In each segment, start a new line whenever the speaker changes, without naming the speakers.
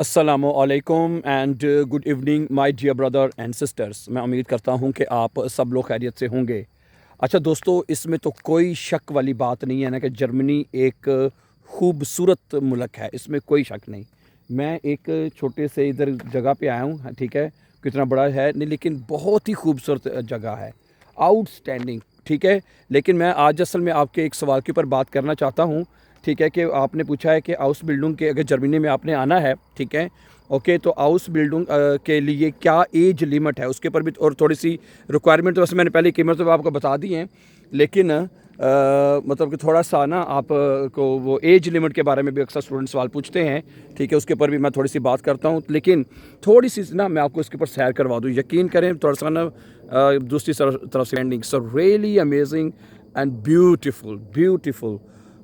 अस्सलामुअलैकुम and good evening my dear brother and sisters. मैं उम्मीद करता हूं कि आप सब लोग खैरियत से होंगे। अच्छा दोस्तों, इसमें तो कोई शक वाली बात नहीं है ना कि जर्मनी एक खूबसूरत मुल्क है, इसमें कोई शक नहीं। मैं एक छोटे से इधर जगह पे आया हूँ, ठीक है, कितना बड़ा है नहीं लेकिन बहुत ही खूबसूरत जगह है, आउटस्टैंडिंग, ठीक है। लेकिन मैं आज असल में आपके एक सवाल के ऊपर बात करना चाहता हूँ, ठीक है, कि आपने पूछा है कि हाउस बिल्डिंग के अगर जर्मनी में आपने आना है, ठीक है, ओके, तो हाउस बिल्डिंग के लिए क्या एज लिमिट है उसके ऊपर भी और थोड़ी सी रिक्वायरमेंट तो वैसे मैंने पहले कीमत तो आपको बता दी हैं, लेकिन मतलब कि थोड़ा सा ना आप को वो एज लिमिट के बारे में भी अक्सर स्टूडेंट सवाल पूछते हैं, ठीक है, उसके ऊपर भी मैं थोड़ी सी बात करता हूँ, लेकिन थोड़ी सी ना मैं आपको इसके ऊपर सैर करवा दूँ, यकीन करें थोड़ा सा ना दूसरी तरफ से ending so really amazing and beautiful beautiful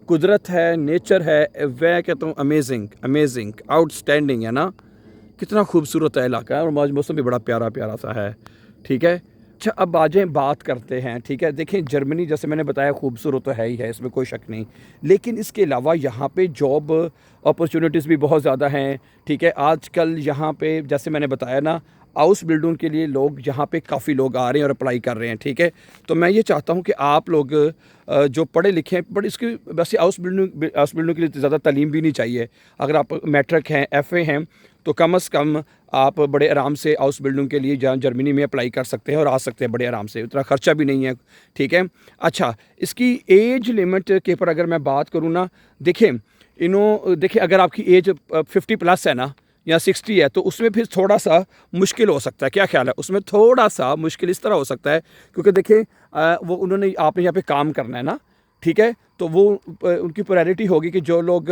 कुदरत है, नेचर है, वह कहता हूँ अमेजिंग अमेजिंग आउटस्टैंडिंग है ना। कितना खूबसूरत है इलाका है और आज मौसम भी बड़ा प्यारा प्यारा सा है, ठीक है। अच्छा, अब आ जाएँ बात करते हैं, ठीक है। देखें जर्मनी जैसे मैंने बताया खूबसूरत तो है ही है, इसमें कोई शक नहीं, लेकिन इसके अलावा यहाँ पे जॉब अपॉर्चुनिटीज़ भी बहुत ज़्यादा हैं, ठीक है। आजकल यहाँ पे जैसे मैंने बताया ना, हाउस बिल्डिंग के लिए लोग यहाँ पे काफ़ी लोग आ रहे हैं और अप्लाई कर रहे हैं, ठीक है। तो मैं ये चाहता हूँ कि आप लोग जो पढ़े लिखे हैं, बट इसकी वैसे हाउस बिल्डिंग के लिए ज़्यादा तालीम भी नहीं चाहिए। अगर आप मैट्रिक हैं, एफ़ए हैं, तो कम से कम आप बड़े आराम से हाउस बिल्डिंग के लिए जहाँ जर्मनी में अप्लाई कर सकते हैं और आ सकते हैं बड़े आराम से, उतना खर्चा भी नहीं है, ठीक है। अच्छा, इसकी एज लिमिट के ऊपर अगर मैं बात करूँ ना, देखें देखिए अगर आपकी एज 50+ है ना या 60 है, तो उसमें फिर थोड़ा सा मुश्किल हो सकता है। क्या ख्याल है? उसमें थोड़ा सा मुश्किल इस तरह हो सकता है क्योंकि देखिए वो उन्होंने आपने यहाँ पे काम करना है ना, ठीक है, तो वो उनकी प्रायोरिटी होगी कि जो लोग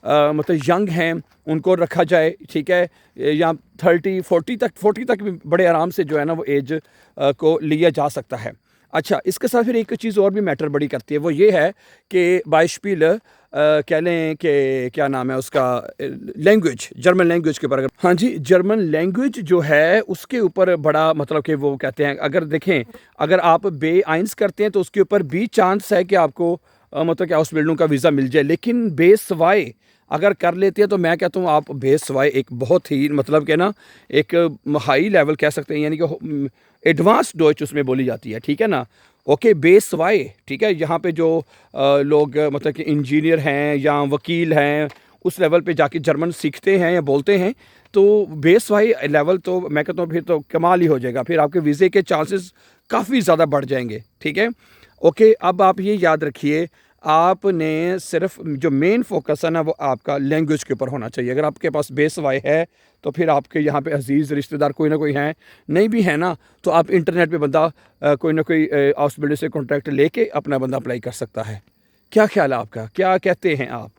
मतलब यंग हैं उनको रखा जाए, ठीक है, या 30 40 तक भी बड़े आराम से जो है ना वो एज को लिया जा सकता है। अच्छा, इसके साथ फिर एक चीज़ और भी मैटर बड़ी करती है, वो ये है कि बाइशपील कह लें कि क्या नाम है उसका, लैंग्वेज, जर्मन लैंग्वेज के ऊपर अगर, हाँ जी, जर्मन लैंग्वेज जो है उसके ऊपर बड़ा मतलब कि वो कहते हैं, अगर देखें अगर आप बे आइंस करते हैं तो उसके ऊपर भी चांस है कि आपको मतलब कि हाउस बिल्डिंग का वीज़ा मिल जाए, लेकिन बेसवाए अगर कर लेते हैं तो मैं कहता हूँ आप बेसवाए एक बहुत ही मतलब कि ना एक हाई लेवल कह सकते हैं, यानी कि एडवांस डोइच उसमें बोली जाती है, ठीक है ना। ओके, बेसवाए, ठीक है, यहाँ पे जो लोग मतलब कि इंजीनियर हैं या वकील हैं उस लेवल पे जाके जर्मन सीखते हैं या बोलते हैं, तो बेसवाई लेवल तो मैं कहता हूँ फिर तो कमाल ही हो जाएगा, फिर आपके वीज़े के चांसेस काफ़ी ज़्यादा बढ़ जाएंगे, ठीक है। ओके, अब आप ये याद रखिए, आपने सिर्फ जो मेन फोकस है ना वो आपका लैंग्वेज के ऊपर होना चाहिए। अगर आपके पास बेसवाई है तो फिर आपके यहाँ पे अजीज़ रिश्तेदार कोई ना कोई हैं, नहीं भी है ना तो आप इंटरनेट पे बंदा कोई ना कोई हाउस बिल्डर से कॉन्टैक्ट लेके अपना बंदा अप्लाई कर सकता है। क्या ख्याल है आपका? क्या कहते हैं आप?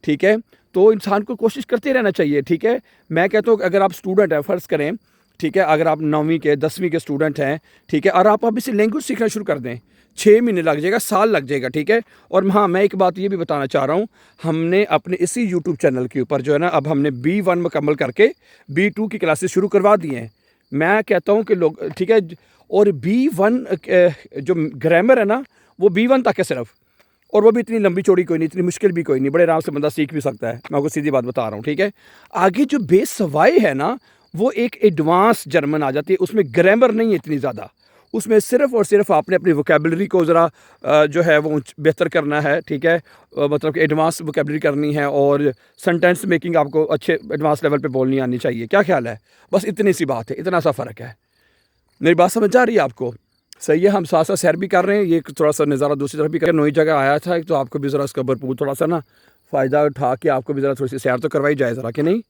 ठीक है, तो इंसान को कोशिश करते रहना चाहिए, ठीक है। मैं कहता हूँ अगर आप स्टूडेंट हैं, फ़र्ज़ करें, ठीक है, अगर आप 9वीं के 10वीं के स्टूडेंट हैं, ठीक है, और आप अभी से लैंग्वेज सीखना शुरू कर दें, 6 महीने लग जाएगा, साल लग जाएगा, ठीक है। और हाँ, मैं एक बात ये भी बताना चाह रहा हूँ, हमने अपने इसी यूट्यूब चैनल के ऊपर जो है ना, अब हमने B1 मुकम्मल करके B2 की क्लासेस शुरू करवा दी हैं। मैं कहता हूँ कि लोग, ठीक है, और B1 जो ग्रामर है ना वो B1 तक है सिर्फ, और वो भी इतनी लंबी चौड़ी कोई नहीं, इतनी मुश्किल भी कोई नहीं, बड़े आराम से बंदा सीख भी सकता है। मैं आपको सीधी बात बता रहा हूँ, ठीक है। आगे जो बेस सवाई है ना वो एक एडवांस जर्मन आ जाती है, उसमें ग्रामर नहीं है इतनी ज़्यादा, उसमें सिर्फ और सिर्फ आपने अपनी वोकेबलरी को ज़रा जो है वो बेहतर करना है, ठीक है, मतलब कि एडवांस वोकेबलरी करनी है और सेंटेंस मेकिंग आपको अच्छे एडवांस लेवल पे बोलनी आनी चाहिए। क्या ख्याल है? बस इतनी सी बात है, इतना सा फ़र्क है। मेरी बात समझ आ रही है आपको? सही है, हम साथ साथ सैर भी कर रहे हैं, ये थोड़ा सा नज़ारा दूसरी तरफ भी कर, नई जगह आया था तो आपको भी ज़रा उसका भरपूर थोड़ा सा ना फ़ायदा उठा के आपको भी ज़रा थोड़ी सी सैर तो करवाई जाए ज़रा, कि नहीं।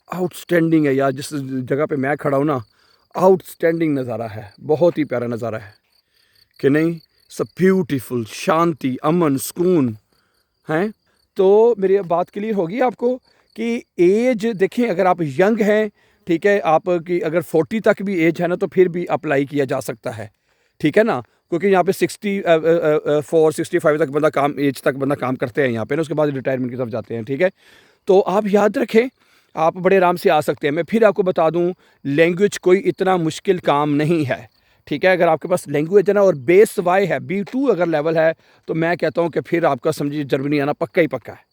आउटस्टैंडिंग है यार, जिस जगह पे मैं खड़ा हूँ ना, आउटस्टैंडिंग नज़ारा है, बहुत ही प्यारा नज़ारा है, कि नहीं। सब ब्यूटीफुल, शांति, अमन, सुकून हैं। तो मेरी बात क्लियर होगी आपको कि एज देखें, अगर आप यंग हैं, ठीक है, आपकी अगर 40 तक भी एज है ना तो फिर भी अप्लाई किया जा सकता है, ठीक है ना, क्योंकि यहाँ पे 64 65 तक बंदा काम, एज तक बंदा काम करते हैं यहाँ पे ना, उसके बाद रिटायरमेंट की तरफ जाते हैं, ठीक है। तो आप याद रखें, आप बड़े आराम से आ सकते हैं। मैं फिर आपको बता दूं, लैंग्वेज कोई इतना मुश्किल काम नहीं है, ठीक है। अगर आपके पास लैंग्वेज है ना और बेस वाई है, B2 अगर लेवल है, तो मैं कहता हूं कि फिर आपका समझिए जर्मनी आना पक्का ही पक्का है।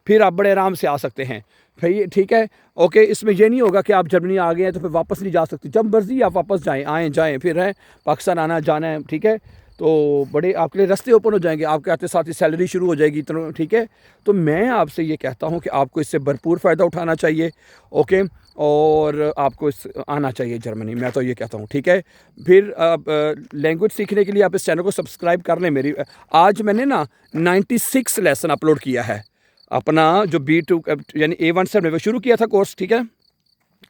फिर आप बड़े आराम से आ सकते हैं। फिर ये ठीक है, ओके। इसमें ये नहीं होगा कि आप जर्मनी आ गए हैं तो फिर वापस नहीं जा सकते, जब मर्ज़ी आप वापस जाएँ, आएँ जाएँ, फिर हैं पाकिस्तान आना जाना है, ठीक है। तो बड़े आपके लिए रास्ते ओपन हो जाएंगे, आपके आते साथ ही सैलरी शुरू हो जाएगी इतना, ठीक है। तो मैं आपसे ये कहता हूँ कि आपको इससे भरपूर फ़ायदा उठाना चाहिए, ओके। और आपको इस आना चाहिए जर्मनी, मैं तो ये कहता हूँ, ठीक है। फिर लैंग्वेज सीखने के लिए आप इस चैनल को सब्सक्राइब कर लें मेरी। आज मैंने ना 96 लेसन अपलोड किया है अपना, जो B2 यानी A1 से मैंने शुरू किया था कोर्स, ठीक है।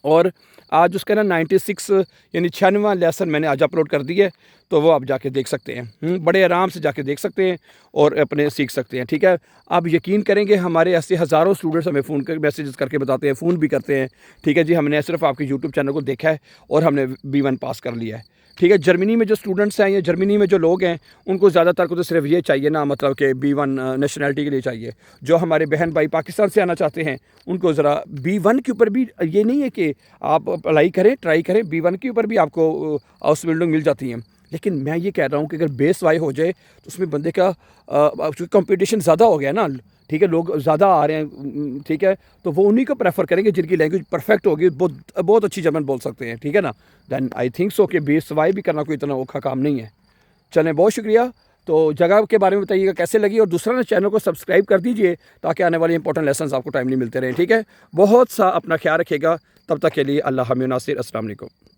और आज उसका ना 96 यानी 96वां लेसन मैंने आज अपलोड कर दिया है, तो वो आप जाके देख सकते हैं, बड़े आराम से जाके देख सकते हैं और अपने सीख सकते हैं, ठीक है। आप यकीन करेंगे हमारे ऐसे हज़ारों स्टूडेंट्स हमें फ़ोन कर मैसेजेस करके बताते हैं, फ़ोन भी करते हैं, ठीक है जी, हमने सिर्फ आपके यूट्यूब चैनल को देखा है और हमने B1 पास कर लिया है, ठीक है। जर्मनी में जो स्टूडेंट्स हैं या जर्मनी में जो लोग हैं, उनको ज़्यादातर को तो सिर्फ ये चाहिए ना, मतलब कि B1 नेशनलिटी के लिए चाहिए। जो हमारे बहन भाई पाकिस्तान से आना चाहते हैं, उनको ज़रा B1 के ऊपर भी ये नहीं है कि आप अप्लाई करें, ट्राई करें, B1 के ऊपर भी आपको हाउस बिल्डिंग मिल जाती हैं। लेकिन मैं ये कह रहा हूँ कि अगर बेस वाई हो जाए तो उसमें बंदे का कंपटीशन ज़्यादा हो गया ना, ठीक है, लोग ज़्यादा आ रहे हैं, ठीक है। तो वो उन्हीं को प्रेफर करेंगे जिनकी लैंग्वेज परफेक्ट होगी, बहुत बहुत अच्छी जर्मन बोल सकते हैं, ठीक है ना। दैन आई थिंक सो कि बेस वाई भी करना कोई इतना औखा काम नहीं है। चलें, बहुत शुक्रिया। तो जगह के बारे में बताइएगा कैसे लगी, और दूसरा ना चैनल को सब्सक्राइब कर दीजिए ताकि आने वाले इंपॉर्टेंट लेसन आपको टाइमली मिलते रहें, ठीक है। बहुत सा अपना ख्याल रखिएगा, तब तक के लिए अल्लाह हमें नासिर, अस्सलाम वालेकुम।